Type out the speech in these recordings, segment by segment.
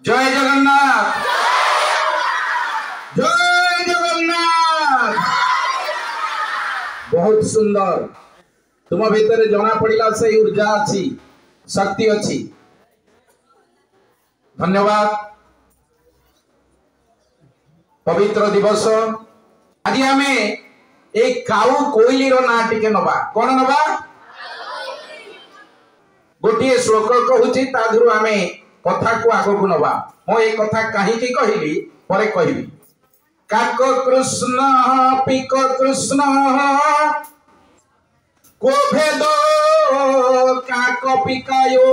जय जगन्नाथ, जय जगन्नाथ। बहुत सुंदर तुम भीतर जना पड़ा से ऊर्जा अच्छी, शक्ति अच्छी। धन्यवाद। पवित्र दिवस आज आम एक काऊ कोइली ना टिके नवा कौन नवा गोटे श्लोक कहूँ ताधु आम कथा को आग को नवा। मो ये कथा कहीं कहली पर कहबी। काक कृष्ण पिक कृष्ण को भेद काक पिकायो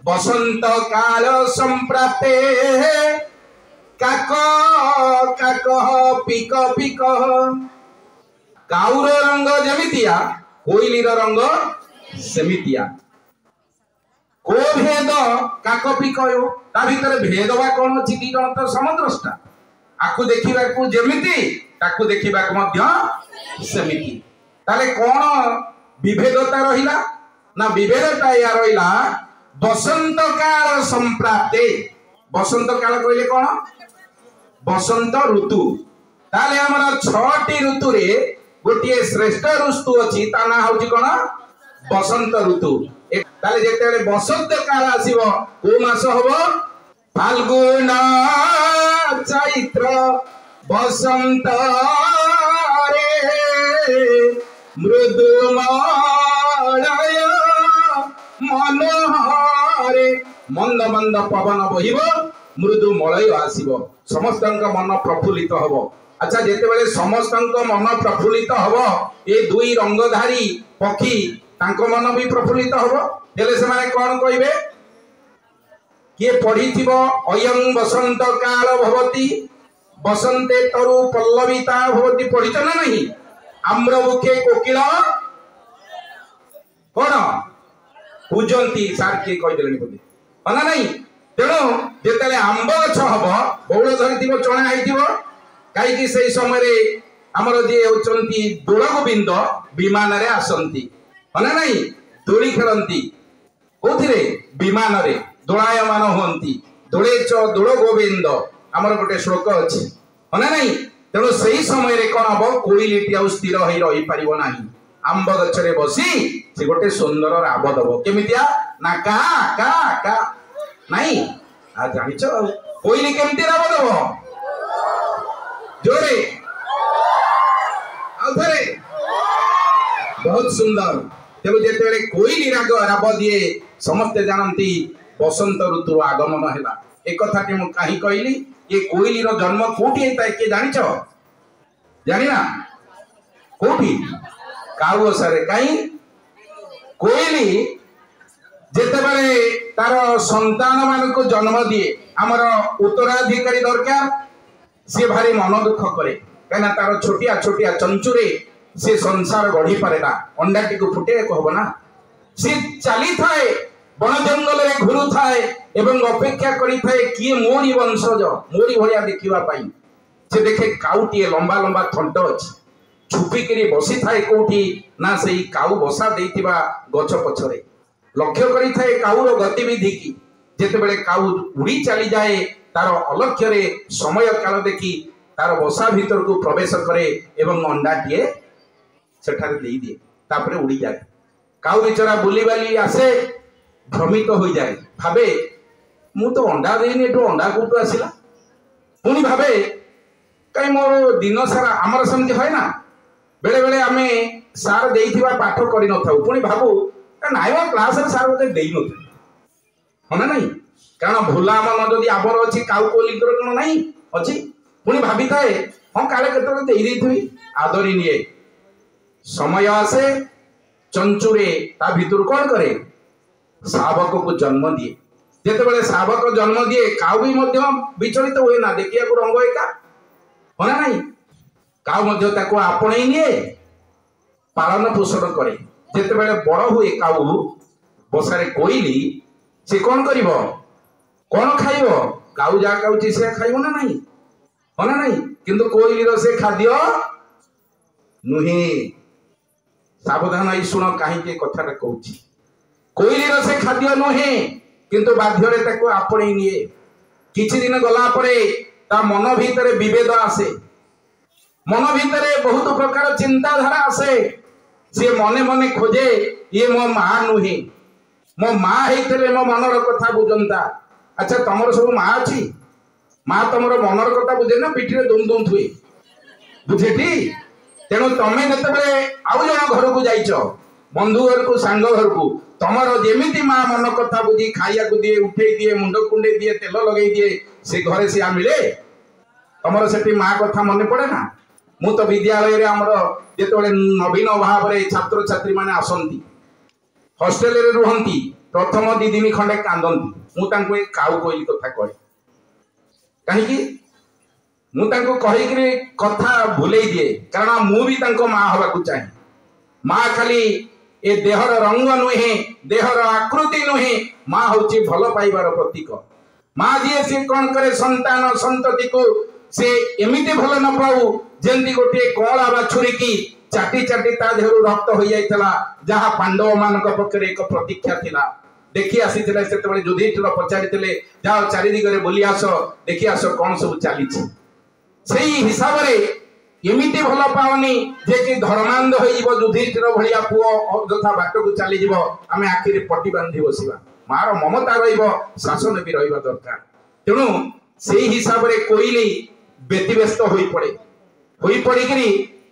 बसंत काल संप्राप्ते काक काक पिक पिक। काउर रंग जमितिया कोइलीर रंग सेमितिया। को भेद काक पिकयो ता भीतर भेद बा कोन अछि कि कोन तो समद्रष्टा। आकु देखिबा को जेमिति ताकु देखिबा को मध्य सेमिति। ताले कोन विभेदता रहिला ना विभेदता या रहिला बसंत काल संप्राप्ते। बसंत काल कहले कोन बसंत ऋतु। ताले हमर 6टी ऋतु रे गोटे श्रेष्ठ ऋतु अछि ता ना होछि कोन बसंत ऋतु। ताले जेतेले बसंत काल आसीबो को मास होबो फाल्गुन चैत्र बसंत रे मृदुमलय मनोहरे मंद मंद पवन बहिबो मृदु मलय आसीबो समस्तंक मन प्रफुल्लित हबो। अच्छा जेतेबेले समस्तंक मन प्रफुल्लित हबो ए दुई रंगधारी पक्षी तांको मन भी प्रफुल्लित हबो। हेले से माने कोन कहिबे किए पढ़िथिबो अयं बसंत काल भवति बसंते तरु पल्लविता भवति। पढ़ित ना नहीं आम्रमुखे कोकिल कोन पूजंती सार के कहि देलनि बोली अना नहीं। तेणु जेतेले आंब गछ हबो बौल धरिथिबो चणा आइथिबो काई कि सेई समय रे हमर जे होचंती दोल गोविंद विमान रे आसंती अना नहीं दोली खेलंती कोथिरे विमान रे दोलायमान होंती दोले च दोल गोविंद हमर गोटे श्लोक अछि अना नहीं। तेणु सेई समय रे कोन हबो कोइलीटी आ स्थिर होई रही परिबो नाही। आंब गछरे बसी से गोटे सुंदर राब दबो केमितिया ना का का का नहीं आ जानिछ कोइली केमिति राब दबो जोरे आउथरे बहुत सुंदर। तेणु जेतेबेले कोइली राब दिए समस्ते जानती बसंत ऋतु आगमन हैला। एक कथाटी मु काहि कहली ये कोइली रो जन्म कोठी हेता के जानिछ जानि ना कोठी काऊ सारे कहीं कोइली जेतेबेले तार संतान मान को जन्म दिए आमर उत्तराधिकारी दरकार सी भारी मन दुख करे कहीं तार छोटिया छोटिया चंचुरे से संसार गढ़ी पारे ना अंडाटी को फुटे को ना सी चली थाए बन जंगल रे घुरु थाए एवं अपेक्षा करी थाए किए मोरी वंशज मोरी भलिया देखिबा पाई। से देखे काउटी लंबा लंबा थंट अछि छुपिकी बसी थाए कोठी ना से काऊ बसा देइतिबा गछ पछरे लक्ष्य करी थाए काऊर गतिविधि की जेतेबेले काऊ उड़ी चली जाए तार अलक्ष्य रे समय काल देखी तार बसा भीतर को प्रवेश करे एवं अंडाटीए सेठारे देई दिए तापरे उड़ी जाए। काऊ बेचारा बुली बाली आसे भ्रमित हो जाए भावे मु तो अंडा देनी एठो अंडा कोठो आसिला पुनी भावे कई मोर दिन सारा आमर सेमति होय ना बेले बेले आमे सार देइथिबा पाठ करि न थाउ पुनी भाबू नाइवा क्लास रे सार ओते देइ न होना नहीं कारण भोला मन जदि आबर अछि काउ कोली कर कोन नहीं अछि पुनी भाबी थाए हम काले केतरे देइ देइथि आदरी निये समय आसे चंचुरे ता भितर कोन करे शावक को जन्म दिए जेतेबेले शावक जन्म दिए काउ भी मध्य विचलित होए ना देखिया को रंग एका होना नहीं काउ मध्य ताको आपणै निये पालन पोषण करे जेतेबेले बड़ हुए काउ बसारे कोइली से कोन करिवो कोन खाइबो काउ जा काउची से खाइबो ना नहीं होना नहीं किंतु कोइली रो से खाद्य नुहे सावधान आई सुन कहीं के कथा कहूँ कोइली से खाद्य नुहे किंतु बाध्य ताको आपणे निए किछि दिन गला परे ता मन भितर विभेद आसे मन भितर बहुत प्रकार चिंताधारा आसे सी मने मने खोजे ये मो माँ नुहे मो माँ होते मो मनर कथा बुझंता अच्छा तुमर सब माँ अच्छी माँ तुमर मनर कथा बुझे ना पिठी दुम दुम थुए बुझेटी तेणु तमें जिते आउ जन घर को जाइच बंधु घर को सांग घर को तुमर जेमिति माँ मन कथा बुझी खाइया को दिए उठे दिए मुंड कुंडे दिए तेल लगे दिए से घरे से मिले तुमर से माँ कथा मन पड़े ना मु तो विद्यालय रे हमर जेतोले नवीन भाव रे छात्र छात्री माने आसंती हॉस्टेल रे रुहंती प्रथम दी दिन खंडे कांदंती मु तांको ए काउ कोइली कथा कहि काहे कि मु तांको कहि कि कथा भुलेई दिए कारण मु भी तांको मां होबा को चाहे मां खाली ए देहर रंग नुहे देहर आकृति नुहे मां होची भलो पाइबार प्रतीक मां जे से कोन करे संतान संतति को से एमिति भलो न पाऊ जेंती गोटे कला बाछुरी की चाटी चाटी ता देहरु रक्त हो जाइतला जहा पांडव मानक पक्षरे एक प्रतीक्षा थिला देखि आसीथिले सेतबेले युधिष्ठिर पचारिथिले जाओ चारि दिगरे बोली आसो देखि आसो कोन सब चालीछि सेही हिसाब रे एमिति भलो पावनी जे कि धर्मांध होई जीव युधिष्ठिर भलिया पुओ अଯଥା बाट को चली जीव आमे आखिरे पट्टी बांधी बसिबा मार ममता रहिबो शासन भी रहिबा दरकार तेनु सेही हिसाब रे कोइली व्यतिव्यस्त होई पड़े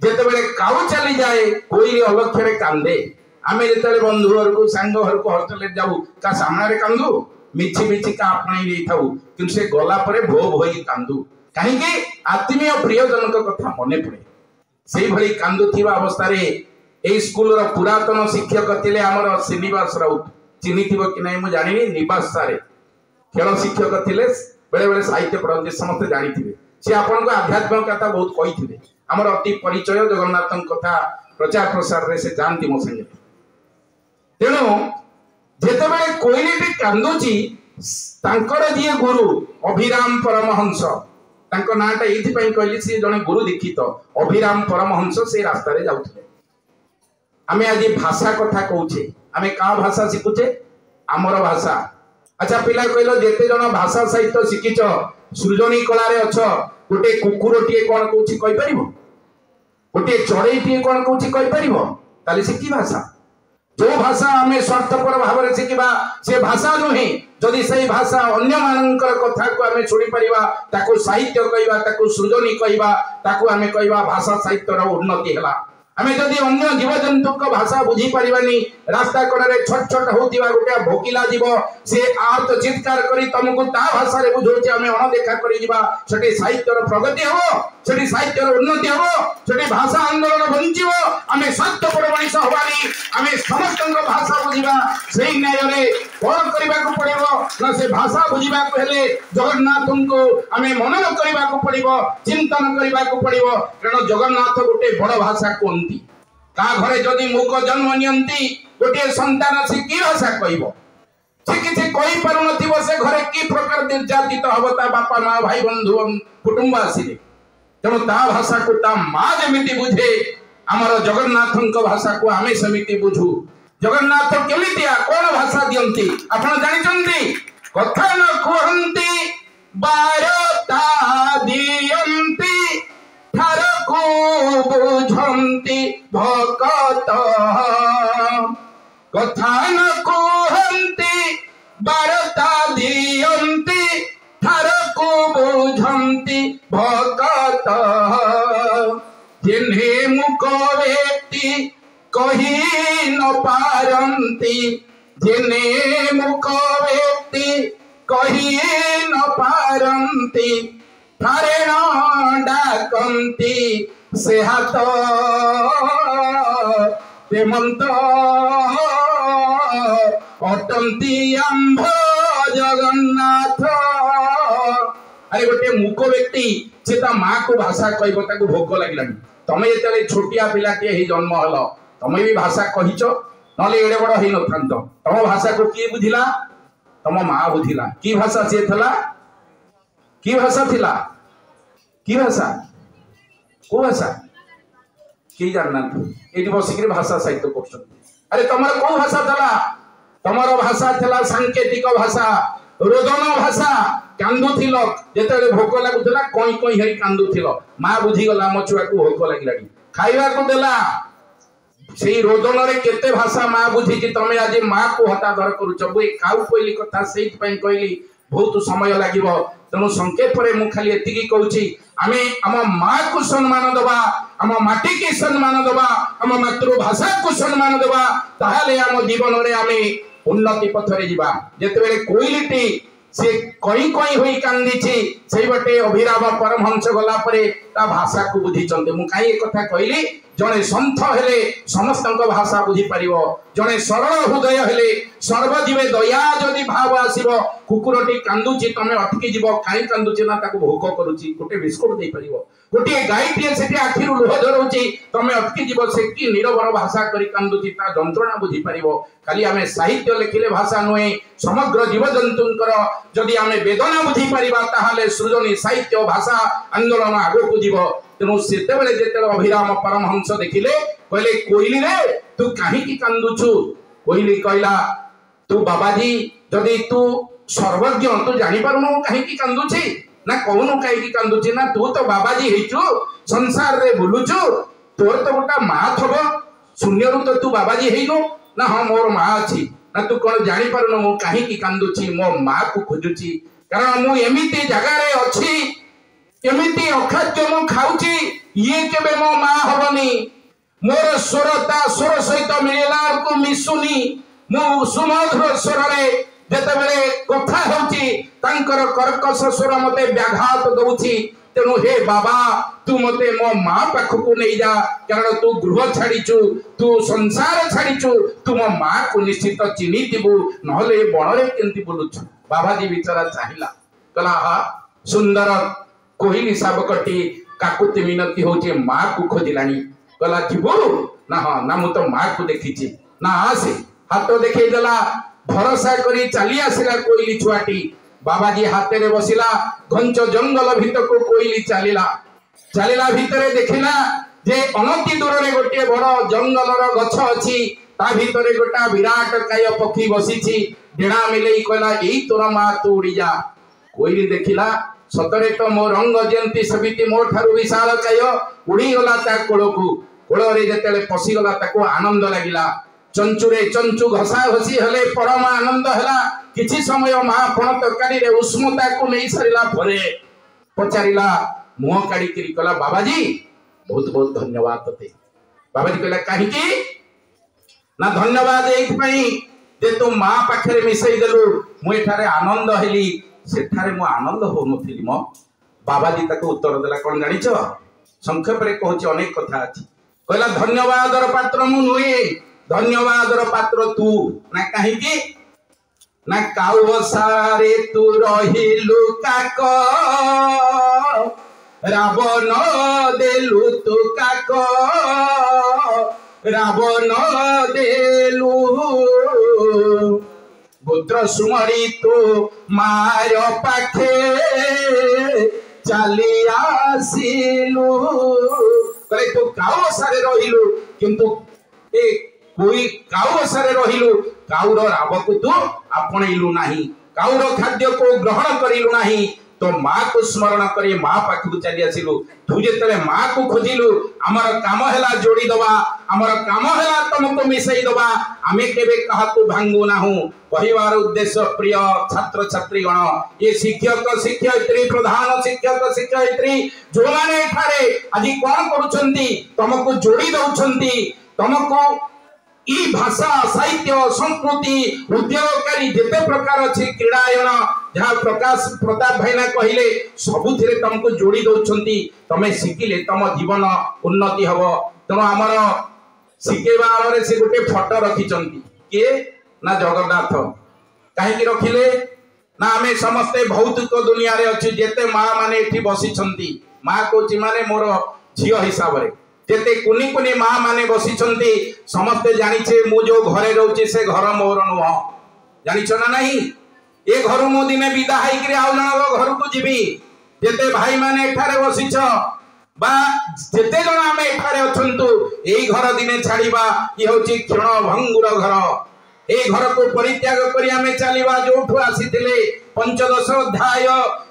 जिते काउ चली जाए कोई अलक्ष्य कांदे आम जिते बंधु घर को सांग घर को हॉस्टेल जाऊ का सामने कांदू मिछि मिछि का अपनाई थाऊ कि से गला परे भो भो कांदू कहीं आत्मीय प्रियजन कथा मन पड़े से भली कांदुवा अवस्था ए स्कूल पुरातन शिक्षक थे आमर श्रीनिवास राउत चिन्ह कि नहीं मुझे जानी निवास सारे खेल शिक्षक थे बेले बेले साहित्य पढ़ते समस्त जानी सी आपण को आध्यात्मिक कथा बहुत कही आमर अति परिचय जगन्नाथ कथा प्रचार प्रसार रे से जानती मो संगे तेणु जेतेबेले कोइलीटी कांदुची तांकर जे गुरु अभिराम परमहंस तांको नाटा एथि पई कहली से जने गुरु दीक्षित अभिराम परमहंस से रास्ता रे जाउथले आमे आज भाषा कथा कहूचे आमे का भाषा शिखुचे आमर भाषा अच्छा पिला कहलो जेते जन भाषा साहित्य शिखिच सृजनी कला रे अछ गोटे कुकुरटीए कौन कौची कहि परिबो गोटे चढ़ईटीए कौन कौची कहि परिबो ताले से की भाषा जो भाषा आमे स्वार्थपर भाव रे शिखिबा से भाषा नुहे जदि सही भाषा अन्य मानकर कथा को आमे छोड़ी परिबा ताको साहित्य कहिबा ताको सृजनी कहिबा ताको आमे कहिबा भाषा साहित्य रो उन्नति हला आमे जदि अन्य जीव जंतु को भाषा बुझी परिबानी रास्ता कड़े छट छट होतिबा गोटे भोकिला जीव से आर्त चित्कार करी तुमको ता भाषा रे बुझौचे आमे अनदेखा करी जीवा सेठी साहित्य रो प्रगति हो सेठी साहित्य रो उन्नति हो सेठी भाषा आंदोलन बंचिबो आमे सत्य पर मनीष होबानी आमे समस्त भाषा बुझीबा सेही न्याय रे कोन करबा को पड़िबो ना से भाषा बुझीबा को हेले जगन्नाथ को आमे मनन करबा को पड़िबो चिंतन करबा को पड़िबो कारण जगन्नाथ गोटे बड़ भाषा कोन का घरे जदि मुख जन्म नियंती गोटे संतान से की भाषा कहबो से किछि कहि पारु नथिबो से घरे की प्रकार निर्यातित हबो ता बापा मां भाई बंधु कुटुंब आसीले तेणु ता भाषा को ता मां जेमिति बुझे हमर जगन्नाथक भाषा को आमे समिति बुझू जगन्नाथ केमितिया कोन भाषा दियंती आपण जानि चंती कथा न कहंती बारता दियंती ठार को बुझंती भकत कथा न कहंती बारता दियंती ठार को बुझंती भकत जिन्हे मुख व्यक्ति कही न पारंती जिन्हे मुख व्यक्ति कही न पारंती ठारेण डाकंती से हाथ हेमंत अटंती आंभ जगन्नाथ अरे गोटे मुख व्यक्ति से ता माँ को भाषा कहब ताको भोग लगिलानी तमे जेतले छोटिया पिलाटे ही जन्म हल तमे भी भाषा कहिच नले एडे बड़ हेई नथांत तम भाषा को की बुझिला तम माँ बुझिला की भाषा से थला की भाषा थिला की भाषा को भाषा की जानना एटी बसिक भाषा साहित्य कर अरे तुम कौ भाषा थला तमर भाषा थिला सांकेतिक भाषा रोदन भाषा कांदुथिल जेते भोक लागुथिला कोई कोई हेई कांदुथिल माँ बुझी गला मो छुआ को भोक लागिलानी खाइबा को देला सेई रोदन रे केते भाषा माँ बुझी कि तमे आज माँ को हतादर करूछ बुई काउ कोइली कथा सेइत पई कहली बहुत समय लागिबो तेणु संक्षेप रे मु खाली एतिकी कहूची आमे आम माँ को सम्मान दबा आम माटी की सम्मान दबा आम मातृभाषा को सम्मान दबा ताहाले आम जीवन रे आमे उन्नति पथरे जीवा जेते बेले कोइलीटी से कई कई होई कांदीची सेई बटे अभिराम परमहंस गला परे ता भाषा को बुझीचंते मु काई एक कथा कहली जने संथ हेले समस्तक भाषा बुझी परिबो जने सरल हृदय हेले सर्वजीवे दया जदि भाव आसीबो कुकुरटी कांदुची तमे अटकी जीवो काई कांदुची ना ताको भोक करूची गोटे बिस्कुट दे परिबो गोटे गाईटी सेठी आखिरु लुह झरुची तमे अटकी जीवो से की निरबर भाषा करी कांदुची ता जंत्रणा बुझी परिबो खाली आमे साहित्य लिखिले भाषा नुहे समग्र जीव जंतुंकर जदि आमे वेदना बुझी परिबा ताहाले सृजनी साहित्य भाषा आंदोलन आगो को जीवो तेणु सेते बेले जेते अभिराम परमहंस देखिले कहले कोइली रे तू काहे की कांदुछु कोइली कहला तू बाबाजी जदि तू सर्वज्ञ तू जानि पारुनो काहे की कांदुछि ना कहूनु काहे की कांदुछि ना तू तो बाबाजी हेचु संसार रे बुलुछु तोर तो गोटा माँ थबो शून्य रु तो तू बाबाजी हेइगो ना हां मोर माँ अछि ना तू कोन जानि पारुनो मु काहे की कांदुछि मो माँ को खोजुछि कारण मु एमिति जगह रे अछि एमिति अखाद्य मु खाउछि ये केबे मो माँ हबनी मोर स्वरता स्वर सहित मिलेला को मिसुनी मु सुमधुर स्वर रे जेते बेले कथा होउछि तांकर कर्कश स्वर मते व्याघात दउछि तेनु हे बाबा तू मते मो माँ पाखकु नै जा कारण तू गृह छाड़ीचु तू संसार छाड़ीचु तू मो माँ को निश्चित चिन्हि दिबु नहले बणरे केंति बोलुछु बाबाजी बिचारा चाहिला कला हा सुंदर कोहिली साबकटी काकुति मिनती होचे माँ को खोजिलानी कला जीवु ना हाँ ना मु तो माँ को देखिछि ना आसे हाथ देखै देला भरोसा करी चली आसिला कोइली छुआटी बाबाजी हाथे रे बसिला घंच जंगल भीतर को कोइली चलिला भीतर देखिला जे अनति दूर रे गोटे बड़ जंगल रो गछ अछि ता भीतर गोटा विराट काय पक्षी बसिछि डेणा मिलेई कहला एई तोर माँ तू उड़ी जा कोइली देखिला सतरे तो मो रंग जयंती समिति मो ठारू विशाल काय उड़ी गला ता कोळकू कोळरे जेतेले पसी गला ताको आनंद लागिला चंचुरे चंचु घसा घसी हले परम आनंद हला किछि समय माँ पण तरकारी रे उष्णता को नै सरिला परे पचारिला मुह काढी करी कला बाबाजी बहुत बहुत धन्यवाद तते बाबाजी कहला काहे की ना धन्यवाद एथि पई जे तू माँ पाखरे मिसई देलु मु एठारे आनंद हेली सेठारे मु आनंद हो नथिली मो बाबाजी ताको उत्तर देला कोन जानिछ संक्षेप रे कहूची अनेक कथा अछि कहला धन्यवादर पात्र मु नुए धन्यवादर पात्र तू ना काहे की ना काउसारे तू रहिलु काक रावण देलु तू काक रावण देलु पुत्र सुमरी तू मार पाखे चली आसिलु करे तू काउ सारे रहिलु किंतु ए कोई काउ सारे रहिलु काउर राव को तू आपणैलु नाही काउर खाद्य को ग्रहण करिलु नाही तो माँ को स्मरण करी माँ पाखु चली आसिलु तू जेतले माँ को खोजिलु हमर काम हैला जोड़ी दबा हमर काम हैला तुमको मिसई दबा आमे केबे कहा को भांगु नाहु परिवार उद्देश्य प्रिय छात्र छात्री गण ये शिक्षक शिक्षयित्री प्रधान शिक्षक शिक्षयित्री जो माने ठारे आज कोन करूछंती तुमको जोड़ी दउछंती तुमको ई भाषा साहित्य संस्कृति उद्योगकारी जेते प्रकार अछि क्रीड़ायन जहाँ प्रकाश प्रताप भाईना कहले सबुथिरे तुमको जोड़ी दउछंती तमे शिखिले तम जीवन उन्नति हबो तेणु आमर शिखेबा रे से गोटे फोटो रखिचंती के ना जगन्नाथ काहे की रखिले ना आमे समस्ते भौतिक दुनिया रे अछि जेते माँ माने एठी बसिचंती माँ कोची माने मोर झियो हिसाब रे जेते कुनी कुनी माँ माने बसिचंती समस्ते जानिछे मु जो घरे रहउचे से घर मोर नुह जानिछ ना नहीं ए घर मो दिने विदा हाई करे आउ जण घर को जीवी जेते भाई माने एठारे बसिछ बा जेते जण आमे एठारे अछंतु एई घर दिने छाड़ीबा ई होची क्षण भंगुर घर ए घर को परित्याग करी आमे चलिबा जोठु आसीथिले 15 अध्याय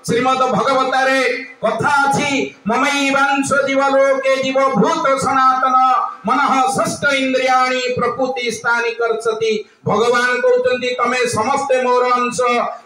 श्रीमद भगवतारे कथा अछि ममैवांश जीवलोके जीवभूत सनातन मनः षष्ठ इंद्रियाणि प्रकृति स्थानि कर्षति। भगवान कहउतंती तमे समस्त मोर अंश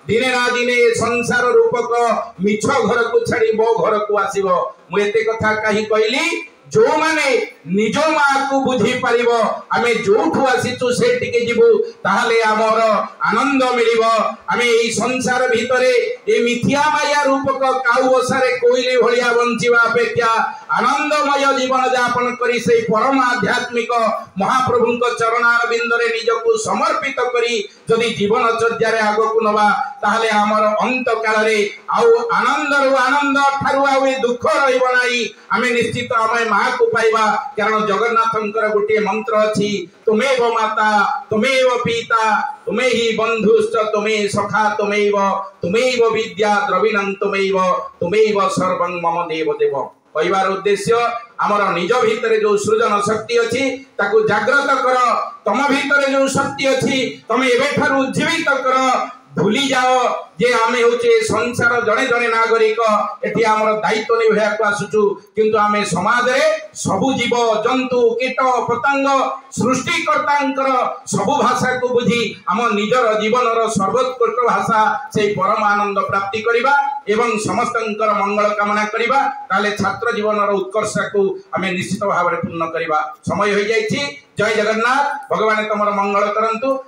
दिने ना दिने संसार रूपक मिछ घर को छाड़ी मो घर को आसीबो। मु एते कथा कहि कहली जो माने निज माँ को बुझी पारिबो आमे जोठु आसीचु से टिके जीवु ताहाले आमर आनंद मिलिबो। आमे एई संसार भितरे ए मिथ्या माया रूपक काउ बसारे कोइले भलिया बंचिबा अपेक्षा आनंदमय जीवन यापन करी से परम आध्यात्मिक महाप्रभुंक चरणार बिंदरे निजको समर्पित करी जदि जीवन चर्या रे आगो को नबा ताहाले आमर अंत काल रे आउ आनंद रु आनंद ठारु आउ ए दुख रहइबो नाही। आमे निश्चित आमे माँ को पाइबा कारण जगन्नाथंकर गोटे मंत्र अछि तुमेव माता तुमेव पिता तुमे ही बंधुश्च तुमे सखा तुमेव विद्या द्रविणं तुमेव सर्वं मम देव देव। कहबार उद्देश्य आमर निज भितर जो सृजन शक्ति अछि ताकू जागृत कर तम भितर जो शक्ति अछि तमे एबेठारु उज्जीवित कर भूली जाओ जे आमे होचे संसार जड़े जड़े नागरिक एठी हमर दायित्व निभया को आसुचु किंतु आमे समाज रे सबु जीव जंतु कीट पतंग सृष्टिकर्तांकर सबु भाषा को बुझी हम निजर जीवनर सर्वोत्कृष्ट भाषा से परम आनंद प्राप्ति करिबा एवं समस्तंकर मंगल कामना करिबा ताले छात्र जीवनर उत्कर्ष को आमे निश्चित भाव रे पूर्ण करिबा। समय होई जाईछि। जय जगन्नाथ। भगवान तमर मंगल करंतु।